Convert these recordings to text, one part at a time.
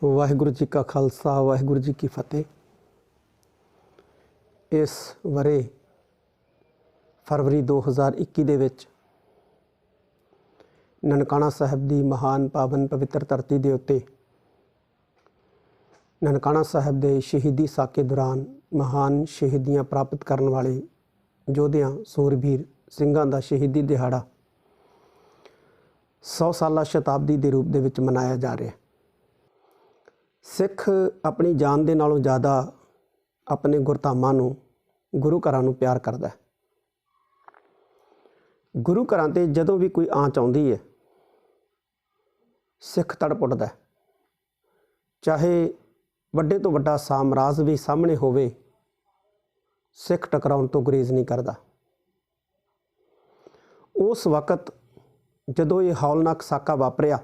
ਵਾਹਿਗੁਰੂ ਜੀ ਕਾ ਖਾਲਸਾ ਵਾਹਿਗੁਰੂ ਜੀ ਕੀ ਫਤਿਹ। ਇਸ ਵਰੇ ਫਰਵਰੀ 2021 ਦੇ ਵਿੱਚ ਨਨਕਾਣਾ ਸਾਹਿਬ ਦੀ ਮਹਾਨ ਪਾਵਨ ਪਵਿੱਤਰ ਧਰਤੀ ਦੇ ਉੱਤੇ ਨਨਕਾਣਾ ਸਾਹਿਬ ਦੇ ਸ਼ਹੀਦੀ ਸਾਕੇ ਦੌਰਾਨ ਮਹਾਨ ਸ਼ਹੀਦੀਆਂ ਪ੍ਰਾਪਤ ਕਰਨ ਵਾਲੇ ਯੋਧਿਆਂ ਸੂਰਬੀਰ ਸਿੰਘਾਂ ਦਾ ਸ਼ਹੀਦੀ ਦਿਹਾੜਾ 100 ਸਾਲਾ ਸ਼ਤਾਬਦੀ ਦੇ ਰੂਪ ਦੇ ਵਿੱਚ ਮਨਾਇਆ ਜਾ ਰਿਹਾ ਹੈ। ਸਿੱਖ ਆਪਣੀ ਜਾਨ ਦੇ ਨਾਲੋਂ ਜ਼ਿਆਦਾ ਆਪਣੇ ਗੁਰਧਾਮਾਂ ਨੂੰ ਗੁਰੂ ਘਰਾਂ ਨੂੰ ਪਿਆਰ ਕਰਦਾ ਹੈ। ਗੁਰੂ ਘਰਾਂ ਤੇ ਜਦੋਂ ਵੀ ਕੋਈ ਆਂਚ ਆਉਂਦੀ ਹੈ ਸਿੱਖ ਤੜਪ ਉੱਠਦਾ ਹੈ। ਚਾਹੇ ਵੱਡੇ ਤੋਂ ਵੱਡਾ ਸਾਮਰਾਜ ਵੀ ਸਾਹਮਣੇ ਹੋਵੇ, ਸਿੱਖ ਟਕਰਾਉਣ ਤੋਂ ਗੁਰੇਜ਼ ਨਹੀਂ ਕਰਦਾ। ਉਸ ਵਕਤ ਜਦੋਂ ਇਹ ਹੌਲਨਾਕ ਸਾਕਾ ਵਾਪਰਿਆ,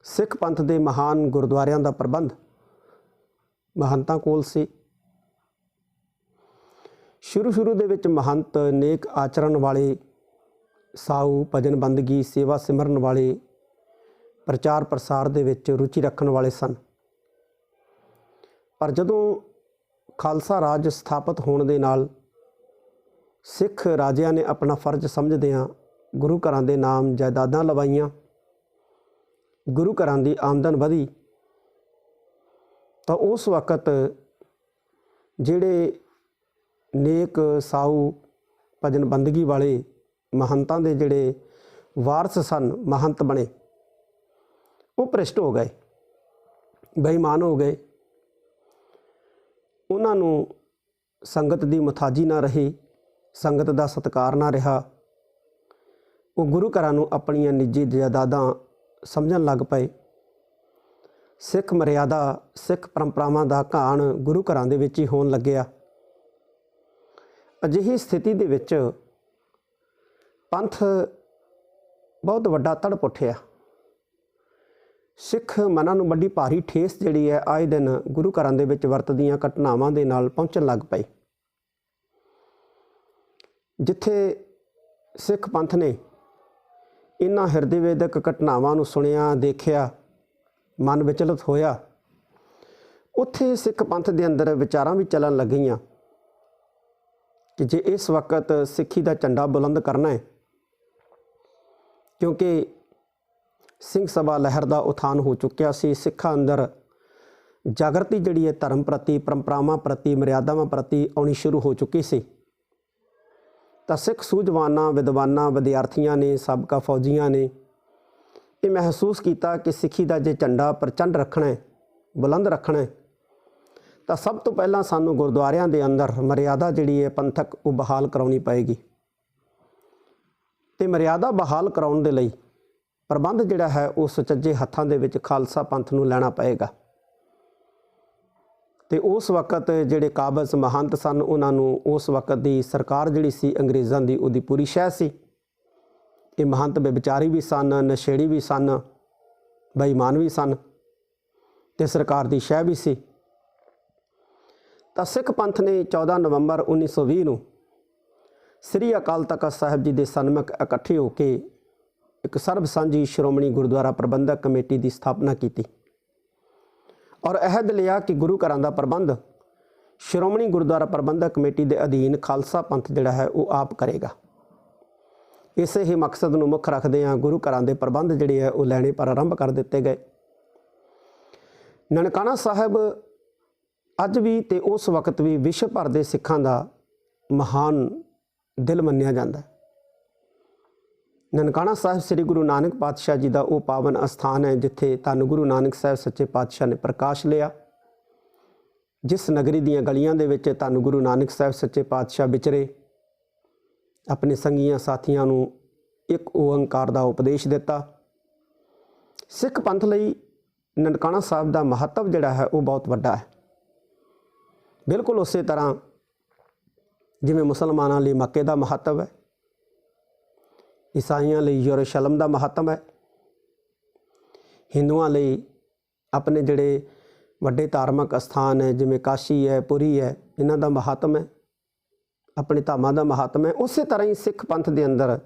ਸਿੱਖ ਪੰਥ ਦੇ ਮਹਾਨ ਗੁਰਦੁਆਰਿਆਂ ਦਾ ਪ੍ਰਬੰਧ ਮਹੰਤਾਂ ਕੋਲ ਸੀ। ਸ਼ੁਰੂ ਦੇ ਵਿੱਚ ਮਹੰਤ ਨੇਕ ਆਚਰਣ ਵਾਲੇ, ਸਾਊ, ਭਜਨ ਬੰਦਗੀ, ਸੇਵਾ ਸਿਮਰਨ ਵਾਲੇ, ਪ੍ਰਚਾਰ ਪ੍ਰਸਾਰ ਦੇ ਵਿੱਚ ਰੁਚੀ ਰੱਖਣ ਵਾਲੇ ਸਨ। ਪਰ ਜਦੋਂ ਖਾਲਸਾ ਰਾਜ ਸਥਾਪਿਤ ਹੋਣ ਦੇ ਨਾਲ ਸਿੱਖ ਰਾਜਿਆਂ ਨੇ ਆਪਣਾ ਫਰਜ਼ ਸਮਝਦਿਆਂ ਗੁਰੂ ਘਰਾਂ ਦੇ ਨਾਮ ਜਾਇਦਾਦਾਂ ਲਵਾਈਆਂ, ਗੁਰੂ ਘਰਾਂ ਦੀ ਆਮਦਨ ਵਧੀ, ਤਾਂ ਉਸ ਵਕਤ ਜਿਹੜੇ ਨੇਕ ਸਾਊ ਭਜਨ ਬੰਦਗੀ ਵਾਲੇ ਮਹੰਤਾਂ ਦੇ ਜਿਹੜੇ ਵਾਰਸ ਸਨ, ਮਹੰਤ ਬਣੇ, ਉਹ ਭ੍ਰਿਸ਼ਟ ਹੋ ਗਏ, ਬੇਈਮਾਨ ਹੋ ਗਏ। ਉਹਨਾਂ ਨੂੰ ਸੰਗਤ ਦੀ ਮੁਤਾਜੀ ਨਾ ਰਹੀ, ਸੰਗਤ ਦਾ ਸਤਿਕਾਰ ਨਾ ਰਿਹਾ। ਉਹ ਗੁਰੂ ਘਰਾਂ ਨੂੰ ਆਪਣੀਆਂ ਨਿੱਜੀ ਜਾਇਦਾਦਾਂ ਸਮਝਣ ਲੱਗ ਪਏ। ਸਿੱਖ ਮਰਿਆਦਾ, ਸਿੱਖ ਪਰੰਪਰਾਵਾਂ ਦਾ ਘਾਣ ਗੁਰੂ ਘਰਾਂ ਦੇ ਵਿੱਚ ਹੀ ਹੋਣ ਲੱਗਿਆ। ਅਜਿਹੀ ਸਥਿਤੀ ਦੇ ਵਿੱਚ ਪੰਥ ਬਹੁਤ ਵੱਡਾ ਤੜਪ ਉੱਠਿਆ। ਸਿੱਖ ਮਨਾਂ ਨੂੰ ਵੱਡੀ ਭਾਰੀ ਠੇਸ ਜਿਹੜੀ ਹੈ ਆਏ ਦਿਨ ਗੁਰੂ ਘਰਾਂ ਦੇ ਵਿੱਚ ਵਰਤਦੀਆਂ ਘਟਨਾਵਾਂ ਦੇ ਨਾਲ ਪਹੁੰਚਣ ਲੱਗ ਪਈ। ਜਿੱਥੇ ਸਿੱਖ ਪੰਥ ਨੇ ਇਹਨਾਂ ਹਿਰਦੇ ਵੇਦਕ ਘਟਨਾਵਾਂ ਨੂੰ ਸੁਣਿਆ, ਦੇਖਿਆ, ਮਨ ਵਿਚਲਿਤ ਹੋਇਆ, ਉੱਥੇ ਸਿੱਖ ਪੰਥ ਦੇ ਅੰਦਰ ਵਿਚਾਰਾਂ ਵੀ ਚੱਲਣ ਲੱਗੀਆਂ ਕਿ ਜੇ ਇਸ ਵਕਤ ਸਿੱਖੀ ਦਾ ਝੰਡਾ ਬੁਲੰਦ ਕਰਨਾ ਹੈ, ਕਿਉਂਕਿ ਸਿੰਘ ਸਭਾ ਲਹਿਰ ਦਾ ਉਥਾਨ ਹੋ ਚੁੱਕਿਆ ਸੀ, ਸਿੱਖਾਂ ਅੰਦਰ ਜਾਗਰਤੀ ਜਿਹੜੀ ਹੈ ਧਰਮ ਪ੍ਰਤੀ, ਪਰੰਪਰਾਵਾਂ ਪ੍ਰਤੀ, ਮਰਿਆਦਾਵਾਂ ਪ੍ਰਤੀ ਆਉਣੀ ਸ਼ੁਰੂ ਹੋ ਚੁੱਕੀ ਸੀ। ਤਾਂ ਸਿੱਖ ਸੂਝਵਾਨਾਂ, ਵਿਦਵਾਨਾਂ, ਵਿਦਿਆਰਥੀਆਂ ਨੇ, ਸਾਬਕਾ ਫੌਜੀਆਂ ਨੇ ਇਹ ਮਹਿਸੂਸ ਕੀਤਾ ਕਿ ਸਿੱਖੀ ਦਾ ਜੇ ਝੰਡਾ ਪ੍ਰਚੰਡ ਰੱਖਣਾ ਹੈ, ਬੁਲੰਦ ਰੱਖਣਾ ਹੈ, ਤਾਂ ਸਭ ਤੋਂ ਪਹਿਲਾਂ ਸਾਨੂੰ ਗੁਰਦੁਆਰਿਆਂ ਦੇ ਅੰਦਰ ਮਰਿਆਦਾ ਜਿਹੜੀ ਹੈ ਪੰਥਕ ਉਹ ਬਹਾਲ ਕਰਾਉਣੀ ਪਏਗੀ। ਅਤੇ ਮਰਿਆਦਾ ਬਹਾਲ ਕਰਾਉਣ ਦੇ ਲਈ ਪ੍ਰਬੰਧ ਜਿਹੜਾ ਹੈ ਉਹ ਸੁਚੱਜੇ ਹੱਥਾਂ ਦੇ ਵਿੱਚ ਖਾਲਸਾ ਪੰਥ ਨੂੰ ਲੈਣਾ ਪਏਗਾ। ਅਤੇ ਉਸ ਵਕਤ ਜਿਹੜੇ ਕਾਬਜ਼ ਮਹੰਤ ਸਨ, ਉਹਨਾਂ ਨੂੰ ਉਸ ਵਕਤ ਦੀ ਸਰਕਾਰ ਜਿਹੜੀ ਸੀ ਅੰਗਰੇਜ਼ਾਂ ਦੀ, ਉਹਦੀ ਪੂਰੀ ਸ਼ਹਿ ਸੀ। ਇਹ ਮਹੰਤ ਬੇਵਿਚਾਰੀ ਵੀ ਸਨ, ਨਸ਼ੇੜੀ ਵੀ ਸਨ, ਬੇਈਮਾਨ ਵੀ ਸਨ, ਅਤੇ ਸਰਕਾਰ ਦੀ ਸ਼ਹਿ ਵੀ ਸੀ। ਤਾਂ ਸਿੱਖ ਪੰਥ ਨੇ 14 ਨਵੰਬਰ 1920 ਨੂੰ ਸ੍ਰੀ ਅਕਾਲ ਤਖਤ ਸਾਹਿਬ ਜੀ ਦੇ ਸਨਮੁਖ ਇਕੱਠੇ ਹੋ ਕੇ ਇੱਕ ਸਰਬ ਸਾਂਝੀ ਸ਼੍ਰੋਮਣੀ ਗੁਰਦੁਆਰਾ ਪ੍ਰਬੰਧਕ ਕਮੇਟੀ ਦੀ ਸਥਾਪਨਾ ਕੀਤੀ ਔਰ ਅਹਿਦ ਲਿਆ ਕਿ ਗੁਰੂ ਘਰਾਂ ਦਾ ਪ੍ਰਬੰਧ ਸ਼੍ਰੋਮਣੀ ਗੁਰਦੁਆਰਾ ਪ੍ਰਬੰਧਕ ਕਮੇਟੀ ਦੇ ਅਧੀਨ ਖਾਲਸਾ ਪੰਥ ਜਿਹੜਾ ਹੈ ਉਹ ਆਪ ਕਰੇਗਾ। ਇਸੇ ਹੀ ਮਕਸਦ ਨੂੰ ਮੁੱਖ ਰੱਖਦਿਆਂ ਗੁਰੂ ਘਰਾਂ ਦੇ ਪ੍ਰਬੰਧ ਜਿਹੜੇ ਹੈ ਉਹ ਲੈਣੇ ਪਰ ਆਰੰਭ ਕਰ ਦਿੱਤੇ ਗਏ। ਨਨਕਾਣਾ ਸਾਹਿਬ ਅੱਜ ਵੀ ਤੇ ਉਸ ਵਕਤ ਵੀ ਵਿਸ਼ਵ ਭਰ ਦੇ ਸਿੱਖਾਂ ਦਾ ਮਹਾਨ ਦਿਲ ਮੰਨਿਆ ਜਾਂਦਾ ਹੈ। ਨਨਕਾਣਾ ਸਾਹਿਬ ਸ੍ਰੀ ਗੁਰੂ ਨਾਨਕ ਪਾਤਸ਼ਾਹ ਜੀ ਦਾ ਉਹ ਪਾਵਨ ਅਸਥਾਨ ਹੈ ਜਿੱਥੇ ਧੰਨ ਗੁਰੂ ਨਾਨਕ ਸਾਹਿਬ ਸੱਚੇ ਪਾਤਸ਼ਾਹ ਨੇ ਪ੍ਰਕਾਸ਼ ਲਿਆ। ਜਿਸ ਨਗਰੀ ਦੀਆਂ ਗਲੀਆਂ ਦੇ ਵਿੱਚ ਧੰਨ ਗੁਰੂ ਨਾਨਕ ਸਾਹਿਬ ਸੱਚੇ ਪਾਤਸ਼ਾਹ ਵਿਚਰੇ, ਆਪਣੇ ਸੰਗੀਆਂ ਸਾਥੀਆਂ ਨੂੰ ਇੱਕ ਓੰਕਾਰ ਦਾ ਉਪਦੇਸ਼ ਦਿੱਤਾ। ਸਿੱਖ ਪੰਥ ਲਈ ਨਨਕਾਣਾ ਸਾਹਿਬ ਦਾ ਮਹੱਤਵ ਜਿਹੜਾ ਹੈ ਉਹ ਬਹੁਤ ਵੱਡਾ ਹੈ। ਬਿਲਕੁਲ ਉਸੇ ਤਰ੍ਹਾਂ ਜਿਵੇਂ ਮੁਸਲਮਾਨਾਂ ਲਈ ਮੱਕੇ ਦਾ ਮਹੱਤਵ ਹੈ, ਈਸਾਈਆਂ ਲਈ ਯਰੂਸ਼ਲਮ ਦਾ ਮਹੱਤਵ ਹੈ, ਹਿੰਦੂਆਂ ਲਈ ਆਪਣੇ ਜਿਹੜੇ ਵੱਡੇ ਧਾਰਮਿਕ ਅਸਥਾਨ ਹੈ ਜਿਵੇਂ ਕਾਸ਼ੀ ਹੈ, ਪੁਰੀ ਹੈ, ਇਹਨਾਂ ਦਾ ਮਹੱਤਵ ਹੈ, ਆਪਣੇ ਧਾਮਾਂ ਦਾ ਮਹੱਤਵ ਹੈ। ਉਸੇ ਤਰ੍ਹਾਂ ਹੀ ਸਿੱਖ ਪੰਥ ਦੇ ਅੰਦਰ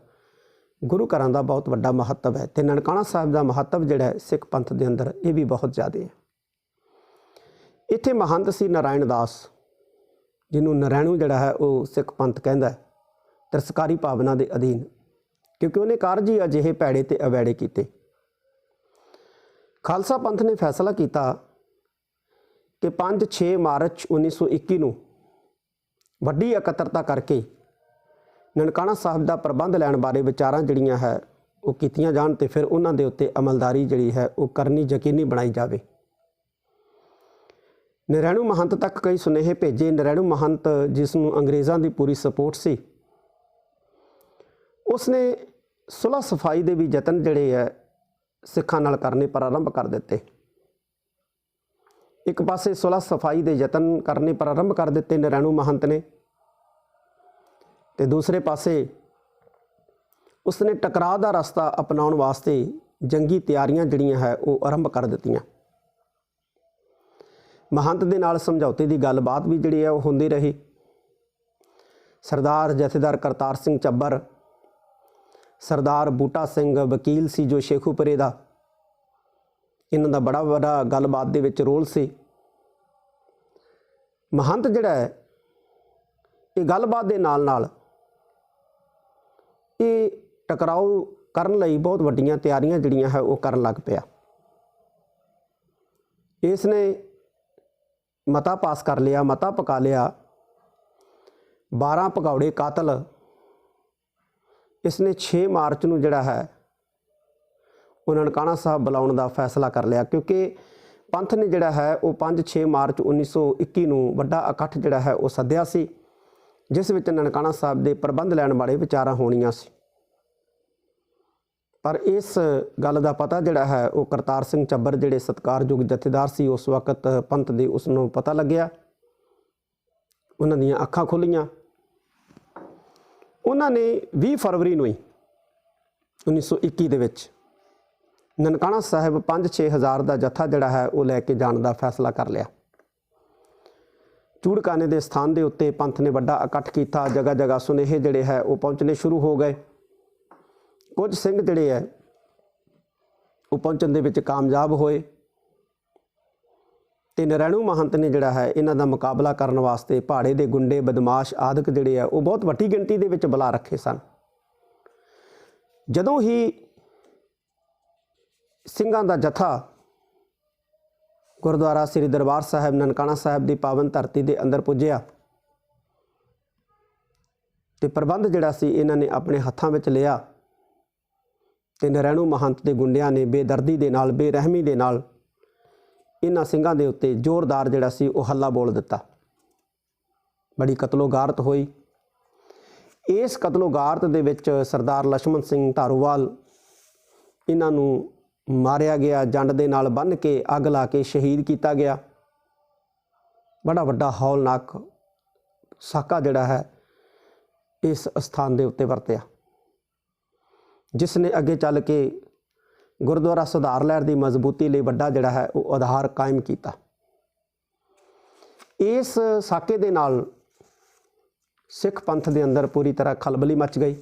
ਗੁਰੂ ਘਰਾਂ ਦਾ ਬਹੁਤ ਵੱਡਾ ਮਹੱਤਵ ਹੈ ਤੇ ਨਨਕਾਣਾ ਸਾਹਿਬ ਦਾ ਮਹੱਤਵ ਜਿਹੜਾ ਸਿੱਖ ਪੰਥ ਦੇ ਅੰਦਰ ਇਹ ਵੀ ਬਹੁਤ ਜ਼ਿਆਦਾ ਹੈ। ਇੱਥੇ ਮਹੰਤ ਸੀ ਨਾਰਾਇਣ ਦਾਸ, ਜਿਹਨੂੰ ਨਰੈਣੂ ਜਿਹੜਾ ਹੈ ਉਹ ਸਿੱਖ ਪੰਥ ਕਹਿੰਦਾ ਹੈ, ਤਿਰਸਕਾਰੀ ਭਾਵਨਾ ਦੇ ਅਧੀਨ, ਕਿਉਂਕਿ ਉਹਨੇ ਕਾਰਜ ਹੀ ਅਜਿਹੇ ਭੈੜੇ ਤੇ ਅਵੈੜੇ ਕੀਤੇ। ਖਾਲਸਾ ਪੰਥ ਨੇ ਫੈਸਲਾ ਕੀਤਾ ਕਿ 5-6 ਮਾਰਚ 1921 ਨੂੰ ਵੱਡੀ ਇਕੱਤਰਤਾ ਕਰਕੇ ਨਨਕਾਣਾ ਸਾਹਿਬ ਦਾ ਪ੍ਰਬੰਧ ਲੈਣ ਬਾਰੇ ਵਿਚਾਰਾਂ ਜਿਹੜੀਆਂ ਹੈ ਉਹ ਕੀਤੀਆਂ ਜਾਣ ਤੇ ਫਿਰ ਉਹਨਾਂ ਦੇ ਉੱਤੇ ਅਮਲਦਾਰੀ ਜਿਹੜੀ ਹੈ ਉਹ ਕਰਨੀ ਯਕੀਨੀ ਬਣਾਈ ਜਾਵੇ। ਨਰੈਣੂ ਮਹੰਤ ਤੱਕ ਕਈ ਸੁਨੇਹੇ ਭੇਜੇ। ਨਰੈਣੂ ਮਹੰਤ, ਜਿਸ ਨੂੰ ਅੰਗਰੇਜ਼ਾਂ ਦੀ ਪੂਰੀ ਸਪੋਰਟ ਸੀ, ਉਸਨੇ ਸੁਲਹ ਸਫਾਈ ਦੇ ਵੀ ਯਤਨ ਜਿਹੜੇ ਹੈ ਸਿੱਖਾਂ ਨਾਲ ਕਰਨੇ ਪ੍ਰਾਰੰਭ ਕਰ ਦਿੱਤੇ। ਇੱਕ ਪਾਸੇ ਸੁਲਹ ਸਫਾਈ ਦੇ ਯਤਨ ਕਰਨੇ ਪ੍ਰਾਰੰਭ ਕਰ ਦਿੱਤੇ ਨਰੈਣੂ ਮਹੰਤ ਨੇ, ਤੇ ਦੂਸਰੇ ਪਾਸੇ ਉਸਨੇ ਟਕਰਾਅ ਦਾ ਰਸਤਾ ਅਪਣਾਉਣ ਵਾਸਤੇ ਜੰਗੀ ਤਿਆਰੀਆਂ ਜਿਹੜੀਆਂ ਹੈ ਉਹ ਆਰੰਭ ਕਰ ਦਿੱਤੀਆਂ। ਮਹੰਤ ਦੇ ਨਾਲ ਸਮਝੌਤੇ ਦੀ ਗੱਲਬਾਤ ਵੀ ਜਿਹੜੀ ਹੈ ਉਹ ਹੁੰਦੀ ਰਹੀ। ਸਰਦਾਰ ਜਥੇਦਾਰ ਕਰਤਾਰ ਸਿੰਘ ਚੱਬਰ, ਸਰਦਾਰ ਬੂਟਾ ਸਿੰਘ ਵਕੀਲ ਸੀ ਜੋ ਸ਼ੇਖੂਪੁਰੇ ਦਾ, ਇਹਨਾਂ ਦਾ ਬੜਾ ਵੱਡਾ ਗੱਲਬਾਤ ਦੇ ਵਿੱਚ ਰੋਲ ਸੀ। ਮਹੰਤ ਜਿਹੜਾ ਹੈ ਇਹ ਗੱਲਬਾਤ ਦੇ ਨਾਲ ਨਾਲ ਇਹ ਟਕਰਾਓ ਕਰਨ ਲਈ ਬਹੁਤ ਵੱਡੀਆਂ ਤਿਆਰੀਆਂ ਜਿਹੜੀਆਂ ਹੈ ਉਹ ਕਰਨ ਲੱਗ ਪਿਆ। ਇਸ ਨੇ ਮਤਾ ਪਾਸ ਕਰ ਲਿਆ, ਮਤਾ ਪਕਾ ਲਿਆ, 12 ਭਗੌੜੇ ਕਾਤਲ ਇਸ ਨੇ 6 ਮਾਰਚ ਨੂੰ ਜਿਹੜਾ ਹੈ ਉਹ ਨਨਕਾਣਾ ਸਾਹਿਬ ਬੁਲਾਉਣ ਦਾ ਫੈਸਲਾ ਕਰ ਲਿਆ, ਕਿਉਂਕਿ ਪੰਥ ਨੇ ਜਿਹੜਾ ਹੈ ਉਹ 5-6 ਮਾਰਚ 1921 ਨੂੰ ਵੱਡਾ ਇਕੱਠ ਜਿਹੜਾ ਹੈ ਉਹ ਸੱਦਿਆ ਸੀ, ਜਿਸ ਵਿੱਚ ਨਨਕਾਣਾ ਸਾਹਿਬ ਦੇ ਪ੍ਰਬੰਧ ਲੈਣ ਬਾਰੇ ਵਿਚਾਰਾਂ ਹੋਣੀਆਂ ਸੀ। ਪਰ ਇਸ ਗੱਲ ਦਾ ਪਤਾ ਜਿਹੜਾ ਹੈ ਉਹ ਕਰਤਾਰ ਸਿੰਘ ਚੱਬਰ ਜਿਹੜੇ ਸਤਿਕਾਰਯੋਗ ਜਥੇਦਾਰ ਸੀ ਉਸ ਵਕਤ ਪੰਥ ਦੇ, ਉਸ ਨੂੰ ਪਤਾ ਲੱਗਿਆ, ਉਹਨਾਂ ਦੀਆਂ ਅੱਖਾਂ ਖੁੱਲ੍ਹੀਆਂ। ਉਹਨਾਂ ਨੇ 20 ਫਰਵਰੀ ਨੂੰ ਹੀ 1921 ਦੇ ਵਿੱਚ ਨਨਕਾਣਾ ਸਾਹਿਬ 5-6 ਹਜ਼ਾਰ ਦਾ ਜੱਥਾ ਜਿਹੜਾ ਹੈ ਉਹ ਲੈ ਕੇ ਜਾਣ ਦਾ ਫੈਸਲਾ ਕਰ ਲਿਆ। ਚੂੜਕਾਨੇ ਦੇ ਸਥਾਨ ਦੇ ਉੱਤੇ ਪੰਥ ਨੇ ਵੱਡਾ ਇਕੱਠ ਕੀਤਾ। ਜਗ੍ਹਾ ਜਗ੍ਹਾ ਸੁਨੇਹੇ ਜਿਹੜੇ ਹੈ ਉਹ ਪਹੁੰਚਣੇ ਸ਼ੁਰੂ ਹੋ ਗਏ। ਕੁਝ ਸਿੰਘ ਜਿਹੜੇ ਹੈ ਉਹ ਪਹੁੰਚਣ ਦੇ ਵਿੱਚ ਕਾਮਯਾਬ ਹੋਏ ਤੇ ਨਰੈਣੂ ਮਹੰਤ ਨੇ ਜਿਹੜਾ ਹੈ ਇਹਨਾਂ ਦਾ ਮੁਕਾਬਲਾ ਕਰਨ ਵਾਸਤੇ ਪਹਾੜੇ ਦੇ ਗੁੰਡੇ, ਬਦਮਾਸ਼ ਆਦਿਕ ਜਿਹੜੇ ਆ ਉਹ ਬਹੁਤ ਵੱਡੀ ਗਿਣਤੀ ਦੇ ਵਿੱਚ ਬੁਲਾ ਰੱਖੇ ਸਨ। ਜਦੋਂ ਹੀ ਸਿੰਘਾਂ ਦਾ ਜਥਾ ਗੁਰਦੁਆਰਾ ਸ੍ਰੀ ਦਰਬਾਰ ਸਾਹਿਬ ਨਨਕਾਣਾ ਸਾਹਿਬ ਦੀ ਪਾਵਨ ਧਰਤੀ ਦੇ ਅੰਦਰ ਪੁੱਜਿਆ ਤੇ ਪ੍ਰਬੰਧ ਜਿਹੜਾ ਸੀ ਇਹਨਾਂ ਨੇ ਆਪਣੇ ਹੱਥਾਂ ਵਿੱਚ ਲਿਆ ਤੇ ਨਰੈਣੂ ਮਹੰਤ ਦੇ ਗੁੰਡਿਆਂ ਨੇ ਬੇਦਰਦੀ ਦੇ ਨਾਲ, ਬੇਰਹਿਮੀ ਦੇ ਨਾਲ ਇਹਨਾਂ ਸਿੰਘਾਂ ਦੇ ਉੱਤੇ ਜ਼ੋਰਦਾਰ ਜਿਹੜਾ ਸੀ ਉਹ ਹੱਲਾ ਬੋਲ ਦਿੱਤਾ। ਬੜੀ ਕਤਲੋਗਾਰਤ ਹੋਈ। ਇਸ ਕਤਲੋਗਾਰਤ ਦੇ ਵਿੱਚ ਸਰਦਾਰ ਲਛਮਣ ਸਿੰਘ ਧਾਰੋਵਾਲ ਇਹਨਾਂ ਨੂੰ ਮਾਰਿਆ ਗਿਆ, ਜੰਡ ਦੇ ਨਾਲ ਬੰਨ੍ਹ ਕੇ ਅੱਗ ਲਾ ਕੇ ਸ਼ਹੀਦ ਕੀਤਾ ਗਿਆ। ਬੜਾ ਵੱਡਾ ਹੌਲਨਾਕ ਸਾਕਾ ਜਿਹੜਾ ਹੈ ਇਸ ਸਥਾਨ ਦੇ ਉੱਤੇ ਵਰਤਿਆ, ਜਿਸ ਨੇ ਅੱਗੇ ਚੱਲ ਕੇ ਗੁਰਦੁਆਰਾ ਸੁਧਾਰ ਲਹਿਰ ਦੀ ਮਜ਼ਬੂਤੀ ਲਈ ਵੱਡਾ ਜਿਹੜਾ ਹੈ ਉਹ ਆਧਾਰ ਕਾਇਮ ਕੀਤਾ। ਇਸ ਸਾਕੇ ਦੇ ਨਾਲ ਸਿੱਖ ਪੰਥ ਦੇ ਅੰਦਰ ਪੂਰੀ ਤਰ੍ਹਾਂ ਖਲਬਲੀ ਮਚ ਗਈ।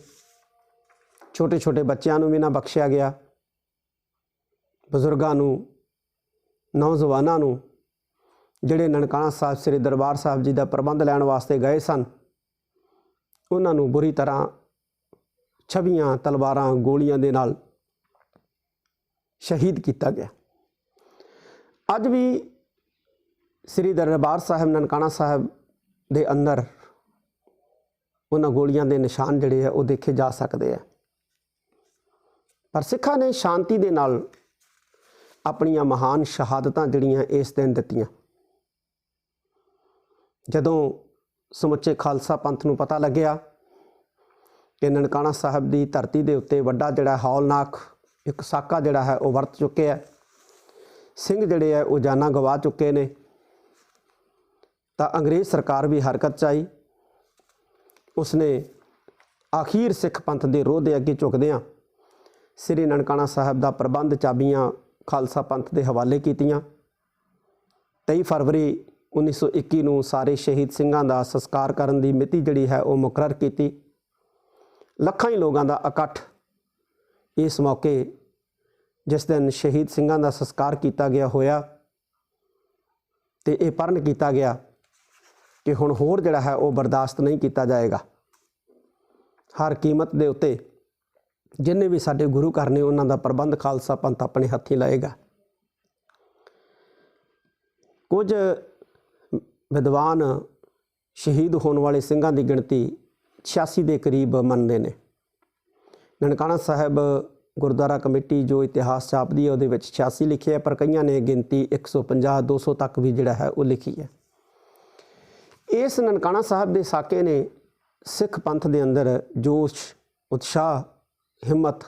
ਛੋਟੇ ਛੋਟੇ ਬੱਚਿਆਂ ਨੂੰ ਵੀ ਨਾ ਬਖਸ਼ਿਆ ਗਿਆ, ਬਜ਼ੁਰਗਾਂ ਨੂੰ, ਨੌਜਵਾਨਾਂ ਨੂੰ, ਜਿਹੜੇ ਨਨਕਾਣਾ ਸਾਹਿਬ ਸ੍ਰੀ ਦਰਬਾਰ ਸਾਹਿਬ ਜੀ ਦਾ ਪ੍ਰਬੰਧ ਲੈਣ ਵਾਸਤੇ ਗਏ ਸਨ, ਉਹਨਾਂ ਨੂੰ ਬੁਰੀ ਤਰ੍ਹਾਂ ਛਵੀਆਂ, ਤਲਵਾਰਾਂ, ਗੋਲੀਆਂ ਦੇ ਨਾਲ ਸ਼ਹੀਦ ਕੀਤਾ ਗਿਆ। ਅੱਜ ਵੀ ਸ੍ਰੀ ਦਰਬਾਰ ਸਾਹਿਬ ਨਨਕਾਣਾ ਸਾਹਿਬ ਦੇ ਅੰਦਰ ਉਹਨਾਂ ਗੋਲੀਆਂ ਦੇ ਨਿਸ਼ਾਨ ਜਿਹੜੇ ਆ ਉਹ ਦੇਖੇ ਜਾ ਸਕਦੇ ਆ। ਪਰ ਸਿੱਖਾਂ ਨੇ ਸ਼ਾਂਤੀ ਦੇ ਨਾਲ ਆਪਣੀਆਂ ਮਹਾਨ ਸ਼ਹਾਦਤਾਂ ਜਿਹੜੀਆਂ ਇਸ ਦਿਨ ਦਿੱਤੀਆਂ। ਜਦੋਂ ਸਮੁੱਚੇ ਖਾਲਸਾ ਪੰਥ ਨੂੰ ਪਤਾ ਲੱਗਿਆ ਕਿ ਨਨਕਾਣਾ ਸਾਹਿਬ ਦੀ ਧਰਤੀ ਦੇ ਉੱਤੇ ਵੱਡਾ ਜਿਹੜਾ ਹੌਲਨਾਕ ਇੱਕ ਸਾਕਾ ਜਿਹੜਾ ਹੈ ਉਹ ਵਰਤ ਚੁੱਕਿਆ, ਸਿੰਘ ਜਿਹੜੇ ਆ ਉਹ ਜਾਨਾਂ ਗਵਾ ਚੁੱਕੇ ਨੇ, ਤਾਂ ਅੰਗਰੇਜ਼ ਸਰਕਾਰ ਵੀ ਹਰਕਤ 'ਚ ਆਈ। ਉਸਨੇ ਆਖੀਰ ਸਿੱਖ ਪੰਥ ਦੇ ਰੋਹ ਦੇ ਅੱਗੇ ਝੁਕਦਿਆਂ ਸ੍ਰੀ ਨਨਕਾਣਾ ਸਾਹਿਬ ਦਾ ਪ੍ਰਬੰਧ ਚਾਬੀਆਂ ਖਾਲਸਾ ਪੰਥ ਦੇ ਹਵਾਲੇ ਕੀਤੀਆਂ। 23 ਫਰਵਰੀ 1921 ਨੂੰ ਸਾਰੇ ਸ਼ਹੀਦ ਸਿੰਘਾਂ ਦਾ ਸੰਸਕਾਰ ਕਰਨ ਦੀ ਮਿਤੀ ਜਿਹੜੀ ਹੈ ਉਹ ਮੁਕਰਰ ਕੀਤੀ। ਲੱਖਾਂ ਹੀ ਲੋਕਾਂ ਦਾ ਇਕੱਠ इस मौके जिस दिन शहीद ਸਿੰਘਾਂ ਦਾ ਸੰਸਕਾਰ ਕੀਤਾ ਗਿਆ ਹੋਇਆ ਤੇ ਇਹ ਪਰਨ ਕੀਤਾ ਗਿਆ ਕਿ ਹੁਣ ਹੋਰ ਜਿਹੜਾ ਹੈ ਉਹ ਬਰਦਾਸ਼ਤ ਨਹੀਂ ਕੀਤਾ ਜਾਏਗਾ। ਹਰ ਕੀਮਤ ਦੇ ਉੱਤੇ ਜਿੰਨੇ ਵੀ ਸਾਡੇ ਗੁਰੂ ਘਰ ਨੇ ਉਹਨਾਂ ਦਾ ਪ੍ਰਬੰਧ ਖਾਲਸਾ ਪੰਥ ਆਪਣੇ ਹੱਥੀਂ ਲਾਏਗਾ। ਕੁਝ ਵਿਦਵਾਨ ਸ਼ਹੀਦ ਹੋਣ ਵਾਲੇ ਸਿੰਘਾਂ ਦੀ ਗਿਣਤੀ 86 ਦੇ ਕਰੀਬ ਮੰਨਦੇ ਨੇ। ਨਨਕਾਣਾ ਸਾਹਿਬ ਗੁਰਦੁਆਰਾ ਕਮੇਟੀ ਜੋ ਇਤਿਹਾਸ ਛਾਪਦੀ ਹੈ ਉਹਦੇ ਵਿੱਚ 86 ਲਿਖਿਆ, ਪਰ ਕਈਆਂ ਨੇ ਗਿਣਤੀ 150 200 ਤੱਕ ਵੀ ਜਿਹੜਾ ਹੈ ਉਹ ਲਿਖੀ ਹੈ। ਇਸ ਨਨਕਾਣਾ ਸਾਹਿਬ ਦੇ ਸਾਕੇ ਨੇ ਸਿੱਖ ਪੰਥ ਦੇ ਅੰਦਰ ਜੋਸ਼, ਉਤਸ਼ਾਹ, ਹਿੰਮਤ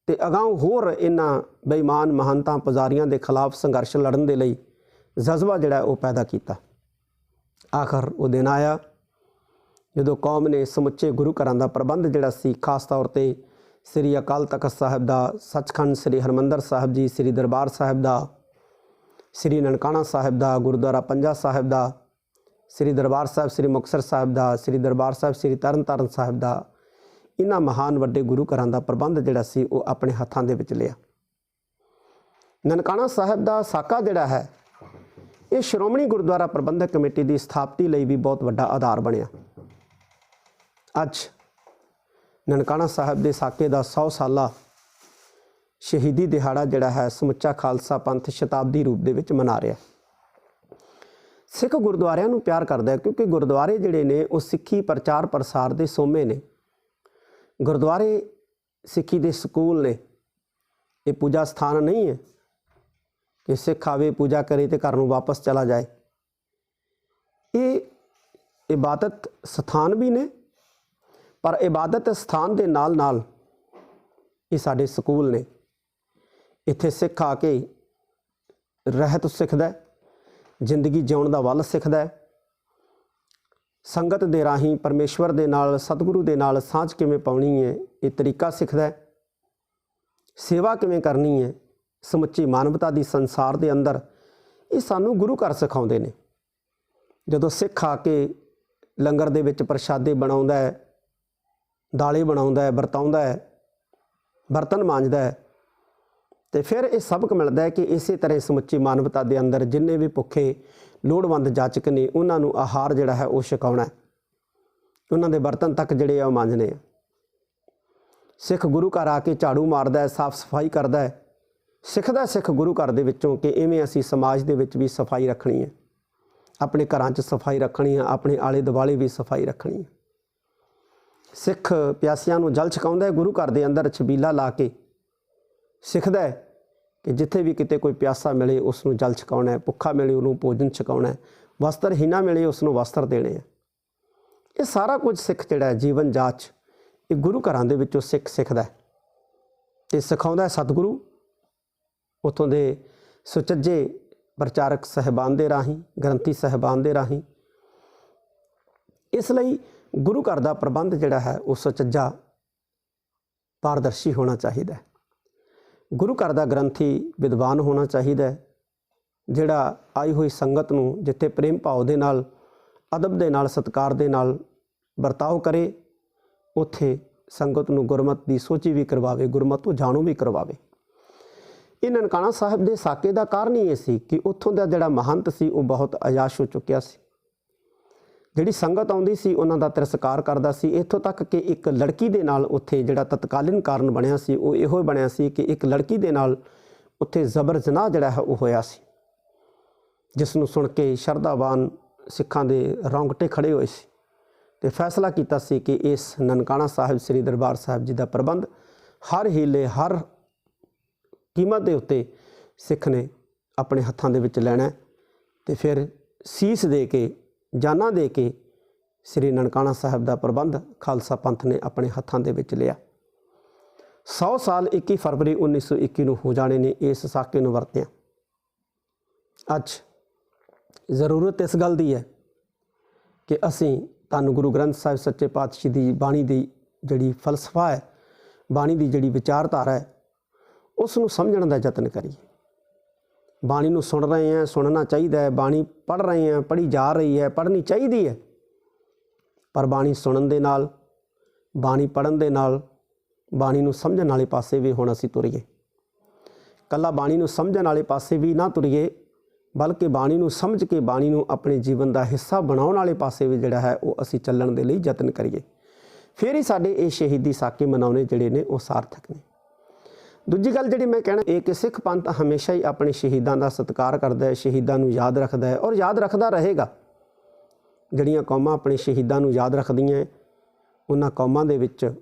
ਤੇ ਅਗਾਂਹ ਹੋਰ ਇਹਨਾਂ ਬੇਈਮਾਨ ਮਹੰਤਾਂ ਪੁਜਾਰੀਆਂ ਦੇ ਖਿਲਾਫ ਸੰਘਰਸ਼ ਲੜਨ ਦੇ ਲਈ ਜਜ਼ਬਾ ਜਿਹੜਾ ਉਹ ਪੈਦਾ ਕੀਤਾ। ਆਖਰ ਉਹ ਦਿਨ ਆਇਆ ਜਦੋਂ ਕੌਮ ਨੇ ਸਮੁੱਚੇ ਗੁਰੂ ਘਰਾਂ ਦਾ ਪ੍ਰਬੰਧ ਜਿਹੜਾ ਸੀ, ਖਾਸ ਤੌਰ ਤੇ ਸ੍ਰੀ ਅਕਾਲ ਤਖਤ ਸਾਹਿਬ ਦਾ, ਸੱਚਖੰਡ ਸ੍ਰੀ ਹਰਿਮੰਦਰ ਸਾਹਿਬ ਜੀ, ਸ੍ਰੀ ਦਰਬਾਰ ਸਾਹਿਬ ਦਾ, ਸ੍ਰੀ ਨਨਕਾਣਾ ਸਾਹਿਬ ਦਾ, ਗੁਰਦੁਆਰਾ ਪੰਜਾ ਸਾਹਿਬ ਦਾ, ਸ੍ਰੀ ਦਰਬਾਰ ਸਾਹਿਬ ਸ੍ਰੀ ਮੁਕਤਸਰ ਸਾਹਿਬ ਦਾ, ਸ੍ਰੀ ਦਰਬਾਰ ਸਾਹਿਬ ਸ੍ਰੀ ਤਰਨਤਾਰਨ ਸਾਹਿਬ ਦਾ, ਇਹਨਾਂ ਮਹਾਨ ਵੱਡੇ ਗੁਰੂ ਘਰਾਂ ਦਾ ਪ੍ਰਬੰਧ ਜਿਹੜਾ ਸੀ ਉਹ ਆਪਣੇ ਹੱਥਾਂ ਦੇ ਵਿੱਚ ਲਿਆ। ਨਨਕਾਣਾ ਸਾਹਿਬ ਦਾ ਸਾਕਾ ਜਿਹੜਾ ਹੈ ਇਹ ਸ਼੍ਰੋਮਣੀ ਗੁਰਦੁਆਰਾ ਪ੍ਰਬੰਧਕ ਕਮੇਟੀ ਦੀ ਸਥਾਪਤੀ ਲਈ ਵੀ ਬਹੁਤ ਵੱਡਾ ਆਧਾਰ ਬਣਿਆ। ਅੱਜ ਨਨਕਾਣਾ ਸਾਹਿਬ ਦੇ ਸਾਕੇ ਦਾ 100 ਸਾਲਾ ਸ਼ਹੀਦੀ ਦਿਹਾੜਾ ਜਿਹੜਾ ਹੈ ਸਮੁੱਚਾ ਖਾਲਸਾ ਪੰਥ ਸ਼ਤਾਬਦੀ ਰੂਪ ਦੇ ਵਿੱਚ ਮਨਾ ਰਿਹਾ। ਸਿੱਖ ਗੁਰਦੁਆਰਿਆਂ ਨੂੰ ਪਿਆਰ ਕਰਦਾ ਹੈ ਕਿਉਂਕਿ ਗੁਰਦੁਆਰੇ ਜਿਹੜੇ ਨੇ ਉਹ ਸਿੱਖੀ ਪ੍ਰਚਾਰ ਪ੍ਰਸਾਰ ਦੇ ਸੋਮੇ ਨੇ। ਗੁਰਦੁਆਰੇ ਸਿੱਖੀ ਦੇ ਸਕੂਲ ਨੇ। ਇਹ ਪੂਜਾ ਸਥਾਨ ਨਹੀਂ ਹੈ ਕਿ ਸਿੱਖ ਆਵੇ ਪੂਜਾ ਕਰੇ ਤੇ ਘਰ ਨੂੰ ਵਾਪਸ ਚਲਾ ਜਾਏ। ਇਹ ਇਬਾਦਤ ਸਥਾਨ ਵੀ ਨੇ, ਪਰ ਇਬਾਦਤ ਸਥਾਨ ਦੇ ਨਾਲ ਨਾਲ ਇਹ ਸਾਡੇ ਸਕੂਲ ਨੇ। ਇੱਥੇ ਸਿੱਖ ਆ ਕੇ ਰਹਿਤ ਸਿੱਖਦਾ, ਜ਼ਿੰਦਗੀ ਜਿਉਣ ਦਾ ਵੱਲ ਸਿੱਖਦਾ, ਸੰਗਤ ਦੇ ਰਾਹੀਂ ਪਰਮੇਸ਼ਵਰ ਦੇ ਨਾਲ, ਸਤਿਗੁਰੂ ਦੇ ਨਾਲ ਸਾਂਝ ਕਿਵੇਂ ਪਾਉਣੀ ਹੈ ਇਹ ਤਰੀਕਾ ਸਿੱਖਦਾ, ਸੇਵਾ ਕਿਵੇਂ ਕਰਨੀ ਹੈ, ਸਮੁੱਚੀ ਮਾਨਵਤਾ ਦੀ ਸੰਸਾਰ ਦੇ ਅੰਦਰ ਇਹ ਸਾਨੂੰ ਗੁਰੂ ਘਰ ਸਿਖਾਉਂਦੇ ਨੇ। ਜਦੋਂ ਸਿੱਖ ਆ ਕੇ ਲੰਗਰ ਦੇ ਵਿੱਚ ਪ੍ਰਸ਼ਾਦੇ ਬਣਾਉਂਦਾ ਹੈ, ਦਾਲੇ ਬਣਾਉਂਦਾ ਹੈ, ਵਰਤਾਉਂਦਾ ਹੈ, ਬਰਤਨ ਮਾਂਜਦਾ ਹੈ, ਤੇ ਫਿਰ ਇਹ ਸਬਕ ਮਿਲਦਾ ਹੈ ਕਿ ਇਸੇ ਤਰ੍ਹਾਂ ਸਮੁੱਚੀ ਮਾਨਵਤਾ ਦੇ ਅੰਦਰ ਜਿੰਨੇ ਵੀ ਭੁੱਖੇ ਲੋੜਵੰਦ ਜਾਚਕ ਨੇ ਉਹਨਾਂ ਨੂੰ ਆਹਾਰ ਜਿਹੜਾ ਹੈ ਉਹ ਛਕਾਉਣਾ, ਉਹਨਾਂ ਦੇ ਬਰਤਨ ਤੱਕ ਜਿਹੜੇ ਆ ਉਹ ਮਾਂਜਣੇ ਆ। ਸਿੱਖ ਗੁਰੂ ਘਰ ਆ ਕੇ ਝਾੜੂ ਮਾਰਦਾ ਹੈ, ਸਾਫ਼ ਸਫਾਈ ਕਰਦਾ ਹੈ, ਸਿੱਖਦਾ ਸਿੱਖ ਗੁਰੂ ਘਰ ਦੇ ਵਿੱਚੋਂ ਕਿ ਇਵੇਂ ਅਸੀਂ ਸਮਾਜ ਦੇ ਵਿੱਚ ਵੀ ਸਫਾਈ ਰੱਖਣੀ ਹੈ, ਆਪਣੇ ਘਰਾਂ 'ਚ ਸਫਾਈ ਰੱਖਣੀ ਹੈ, ਆਪਣੇ ਆਲੇ ਦੁਆਲੇ ਵੀ ਸਫਾਈ ਰੱਖਣੀ ਹੈ। ਸਿੱਖ ਪਿਆਸਿਆਂ ਨੂੰ ਜਲ ਛਕਾਉਂਦਾ ਹੈ, ਗੁਰੂ ਘਰ ਦੇ ਅੰਦਰ ਛਬੀਲਾ ਲਾ ਕੇ ਸਿੱਖਦਾ ਹੈ ਕਿ ਜਿੱਥੇ ਵੀ ਕਿਤੇ ਕੋਈ ਪਿਆਸਾ ਮਿਲੇ ਉਸ ਨੂੰ ਜਲ ਛਕਾਉਣਾ ਹੈ, ਭੁੱਖਾ ਮਿਲੇ ਉਹਨੂੰ ਭੋਜਨ ਛਕਾਉਣਾ ਹੈ, ਵਸਤਰਹੀਣਾ ਮਿਲੇ ਉਸ ਨੂੰ ਵਸਤਰ ਦੇਣੇ ਆ। ਇਹ ਸਾਰਾ ਕੁਝ ਸਿੱਖ ਜਿਹੜਾ ਹੈ ਜੀਵਨ ਜਾਚ ਇਹ ਗੁਰੂ ਘਰਾਂ ਦੇ ਵਿੱਚੋਂ ਸਿੱਖ ਸਿੱਖਦਾ ਤੇ ਸਿਖਾਉਂਦਾ ਸਤਿਗੁਰੂ, ਉੱਥੋਂ ਦੇ ਸੁਚੱਜੇ ਪ੍ਰਚਾਰਕ ਸਾਹਿਬਾਨ ਦੇ ਰਾਹੀਂ, ਗ੍ਰੰਥੀ ਸਾਹਿਬਾਨ ਦੇ ਰਾਹੀਂ। ਇਸ ਲਈ ਗੁਰੂ ਘਰ ਦਾ ਪ੍ਰਬੰਧ ਜਿਹੜਾ ਹੈ ਉਹ ਸੁਚੱਜਾ ਪਾਰਦਰਸ਼ੀ ਹੋਣਾ ਚਾਹੀਦਾ ਹੈ। ਗੁਰੂ ਘਰ ਦਾ ਗ੍ਰੰਥੀ ਵਿਦਵਾਨ ਹੋਣਾ ਚਾਹੀਦਾ ਹੈ, ਜਿਹੜਾ ਆਈ ਹੋਈ ਸੰਗਤ ਨੂੰ ਜਿੱਥੇ ਪ੍ਰੇਮ ਭਾਵ ਦੇ ਨਾਲ, ਅਦਬ ਦੇ ਨਾਲ, ਸਤਿਕਾਰ ਦੇ ਨਾਲ ਵਰਤਾਓ ਕਰੇ, ਉੱਥੇ ਸੰਗਤ ਨੂੰ ਗੁਰਮਤਿ ਦੀ ਸੋਝੀ ਵੀ ਕਰਵਾਵੇ, ਗੁਰਮਤਿ ਤੋਂ ਜਾਣੂ ਵੀ ਕਰਵਾਵੇ। ਇਹ ਨਨਕਾਣਾ ਸਾਹਿਬ ਦੇ ਸਾਕੇ ਦਾ ਕਾਰਨ ਹੀ ਇਹ ਸੀ ਕਿ ਉੱਥੋਂ ਦਾ ਜਿਹੜਾ ਮਹੰਤ ਸੀ ਉਹ ਬਹੁਤ ਅਯਾਸ਼ ਹੋ ਚੁੱਕਿਆ ਸੀ। ਜਿਹੜੀ ਸੰਗਤ ਆਉਂਦੀ ਸੀ ਉਹਨਾਂ ਦਾ ਤਿਰਸਕਾਰ ਕਰਦਾ ਸੀ, ਇੱਥੋਂ ਤੱਕ ਕਿ ਇੱਕ ਲੜਕੀ ਦੇ ਨਾਲ ਉੱਥੇ ਜਿਹੜਾ ਤਤਕਾਲੀਨ ਕਾਰਨ ਬਣਿਆ ਸੀ ਉਹ ਇਹੋ ਬਣਿਆ ਸੀ ਕਿ ਇੱਕ ਲੜਕੀ ਦੇ ਨਾਲ ਉੱਥੇ ਜ਼ਬਰ ਜਨਾਹ ਜਿਹੜਾ ਹੈ ਉਹ ਹੋਇਆ ਸੀ, ਜਿਸ ਨੂੰ ਸੁਣ ਕੇ ਸ਼ਰਧਾਵਾਨ ਸਿੱਖਾਂ ਦੇ ਰੌਂਗਟੇ ਖੜੇ ਹੋਏ ਸੀ ਤੇ ਫੈਸਲਾ ਕੀਤਾ ਸੀ ਕਿ ਇਸ ਨਨਕਾਣਾ ਸਾਹਿਬ ਸ੍ਰੀ ਦਰਬਾਰ ਸਾਹਿਬ ਜੀ ਦਾ ਪ੍ਰਬੰਧ ਹਰ ਹੀਲੇ, ਹਰ ਕੀਮਤ ਦੇ ਉੱਤੇ ਸਿੱਖ ਨੇ ਆਪਣੇ ਹੱਥਾਂ ਦੇ ਵਿੱਚ ਲੈਣਾ ਤੇ ਫਿਰ ਸੀਸ ਦੇ ਕੇ, ਜਾਨਾਂ ਦੇ ਕੇ ਸ੍ਰੀ ਨਨਕਾਣਾ ਸਾਹਿਬ ਦਾ ਪ੍ਰਬੰਧ ਖਾਲਸਾ ਪੰਥ ਨੇ ਆਪਣੇ ਹੱਥਾਂ ਦੇ ਵਿੱਚ ਲਿਆ। 100 ਸਾਲ 21 ਫਰਵਰੀ 1921 ਨੂੰ ਹੋ ਜਾਣੇ ਨੇ ਇਸ ਸਾਕੇ ਨੂੰ ਵਰਤਿਆਂ। ਅੱਜ ਜ਼ਰੂਰਤ ਇਸ ਗੱਲ ਦੀ ਹੈ ਕਿ ਅਸੀਂ ਧੰਨ ਗੁਰੂ ਗ੍ਰੰਥ ਸਾਹਿਬ ਸੱਚੇ ਪਾਤਸ਼ਾਹ ਦੀ ਬਾਣੀ ਦੀ ਜਿਹੜੀ ਫਲਸਫਾ ਹੈ, ਬਾਣੀ ਦੀ ਜਿਹੜੀ ਵਿਚਾਰਧਾਰਾ ਹੈ, ਉਸ ਨੂੰ ਸਮਝਣ ਦਾ ਯਤਨ ਕਰੀਏ। ਬਾਣੀ ਨੂੰ ਸੁਣ ਰਹੇ ਹਾਂ, ਸੁਣਨਾ ਚਾਹੀਦਾ ਹੈ, ਬਾਣੀ ਪੜ੍ਹ ਰਹੇ ਹਾਂ, ਪੜ੍ਹੀ ਜਾ ਰਹੀ ਹੈ, ਪੜ੍ਹਨੀ ਚਾਹੀਦੀ ਹੈ, ਪਰ ਬਾਣੀ ਸੁਣਨ ਦੇ ਨਾਲ, ਬਾਣੀ ਪੜ੍ਹਨ ਦੇ ਨਾਲ ਬਾਣੀ ਨੂੰ ਸਮਝਣ ਵਾਲੇ ਪਾਸੇ ਵੀ ਹੁਣ ਅਸੀਂ ਤੁਰੀਏ। ਕੱਲਾ ਬਾਣੀ ਨੂੰ ਸਮਝਣ ਵਾਲੇ ਪਾਸੇ ਵੀ ਨਾ ਤੁਰੀਏ, ਬਲਕਿ ਬਾਣੀ ਨੂੰ ਸਮਝ ਕੇ ਬਾਣੀ ਨੂੰ ਆਪਣੇ ਜੀਵਨ ਦਾ ਹਿੱਸਾ ਬਣਾਉਣ ਵਾਲੇ ਪਾਸੇ ਵੀ ਜਿਹੜਾ ਹੈ ਉਹ ਅਸੀਂ ਚੱਲਣ ਦੇ ਲਈ ਯਤਨ ਕਰੀਏ। ਫਿਰ ਹੀ ਸਾਡੇ ਇਹ ਸ਼ਹੀਦੀ ਸਾਕੇ ਮਨਾਉਣੇ ਜਿਹੜੇ ਨੇ ਉਹ ਸਾਰਥਕ ਨੇ। ਦੂਜੀ ਗੱਲ ਜਿਹੜੀ ਮੈਂ ਕਹਿਣਾ ਇਹ ਕਿ ਸਿੱਖ ਪੰਥ ਹਮੇਸ਼ਾ ਹੀ ਆਪਣੇ ਸ਼ਹੀਦਾਂ ਦਾ ਸਤਿਕਾਰ ਕਰਦਾ ਹੈ, ਸ਼ਹੀਦਾਂ ਨੂੰ ਯਾਦ ਰੱਖਦਾ ਹੈ ਔਰ ਯਾਦ ਰੱਖਦਾ ਰਹੇਗਾ। ਜਿਹੜੀਆਂ ਕੌਮਾਂ ਆਪਣੇ ਸ਼ਹੀਦਾਂ ਨੂੰ ਯਾਦ ਰੱਖਦੀਆਂ ਉਹਨਾਂ ਕੌਮਾਂ ਦੇ ਵਿੱਚ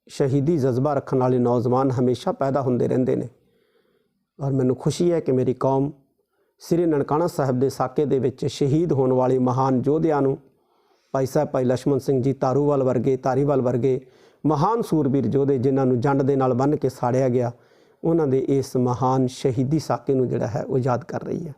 ਸ਼ਹੀਦੀ ਜਜ਼ਬਾ ਰੱਖਣ ਵਾਲੇ ਨੌਜਵਾਨ ਹਮੇਸ਼ਾ ਪੈਦਾ ਹੁੰਦੇ ਰਹਿੰਦੇ ਨੇ। ਔਰ ਮੈਨੂੰ ਖੁਸ਼ੀ ਹੈ ਕਿ ਮੇਰੀ ਕੌਮ ਸ੍ਰੀ ਨਨਕਾਣਾ ਸਾਹਿਬ ਦੇ ਸਾਕੇ ਦੇ ਵਿੱਚ ਸ਼ਹੀਦ ਹੋਣ ਵਾਲੇ ਮਹਾਨ ਯੋਧਿਆਂ ਨੂੰ, ਭਾਈ ਸਾਹਿਬ ਭਾਈ ਲਛਮਣ ਸਿੰਘ ਜੀ ਧਾਰੀਵਾਲ ਵਰਗੇ ਮਹਾਨ ਸੂਰਬੀਰ ਯੋਧੇ ਜਿਨ੍ਹਾਂ ਨੂੰ ਜੰਡ ਦੇ ਨਾਲ ਬੰਨ੍ਹ ਕੇ ਸਾੜਿਆ ਗਿਆ, ਉਹਨਾਂ ਦੇ ਇਸ ਮਹਾਨ ਸ਼ਹੀਦੀ ਸਾਕੇ ਨੂੰ ਜਿਹੜਾ ਹੈ ਉਹ ਯਾਦ ਕਰ ਰਹੀ ਹੈ।